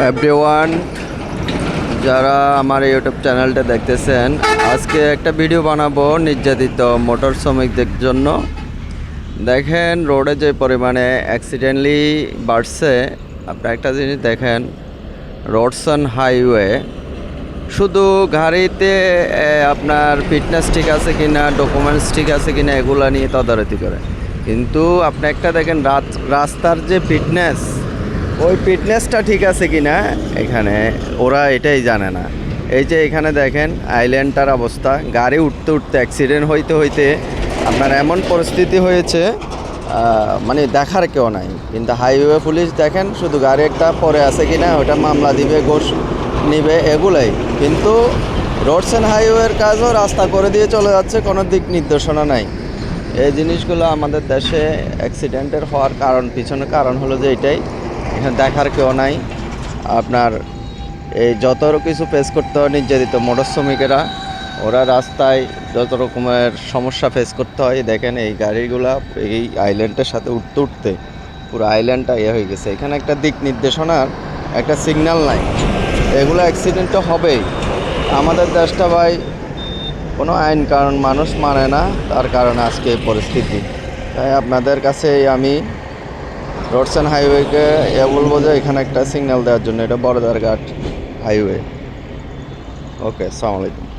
Everyone, যারা আমার YouTube চ্যানেলটা দেখতেছেন, আজকে একটা ভিডিও বানাবো নির্যাতিত মোটর শ্রমিকদের জন্য। দেখেন রোডে যে পরিমাণে অ্যাক্সিডেন্টলি বাড়ছে, আপনি একটা জিনিস দেখেন, রোডসন হাইওয়ে শুধু গাড়িতে আপনার ফিটনেস ঠিক আছে কিনা, ডকুমেন্টস ঠিক আছে কিনা এগুলা নিয়ে তদারকি করে, কিন্তু আপনি একটা দেখেন রাস্তার যে ফিটনেস, ওই ফিটনেসটা ঠিক আছে কি না এখানে ওরা এটাই জানে না। এই যে এখানে দেখেন আইল্যান্ডটার অবস্থা, গাড়ি উঠতে উঠতে অ্যাক্সিডেন্ট হইতে হইতে আপনার এমন পরিস্থিতি হয়েছে, মানে দেখার কেউ নাই। কিন্তু হাইওয়ে পুলিশ দেখেন শুধু গাড়ি একটা পরে আছে কি না, ওটা মামলা দিবে, ঘোষ নিবে, এগুলাই। কিন্তু রোডস অ্যান্ড হাইওয়ের কাজও রাস্তা করে দিয়ে চলে যাচ্ছে, কোনো দিক নির্দেশনা নাই। এই জিনিসগুলো আমাদের দেশে অ্যাক্সিডেন্টের হওয়ার পিছনে কারণ হলো যে এটাই, এখানে দেখার কেউ নাই। আপনার এই যত কিছু ফেস করতে হয় নির্যাতিত মোটর শ্রমিকেরা, ওরা রাস্তায় যত রকমের সমস্যা ফেস করতে হয়। দেখেন এই গাড়িগুলা এই আইল্যান্ডের সাথে উঠতে উঠতে পুরো আইল্যান্ডটা হয়ে গেছে। এখানে একটা দিক নির্দেশনার একটা সিগন্যাল নাই, এগুলো অ্যাক্সিডেন্ট তো হবেই। আমাদের দেশটা ভাই কোনো আইন কারণ মানুষ মানে না, তার কারণে আজকে এই পরিস্থিতি। তাই আপনাদের কাছে আমি রোডস অ্যান্ড হাইওয়েকে বলবো যে এখানে একটা সিগন্যাল দেওয়ার জন্য। এটা বড়দারঘাট হাইওয়ে। ওকে, আসসালামু আলাইকুম।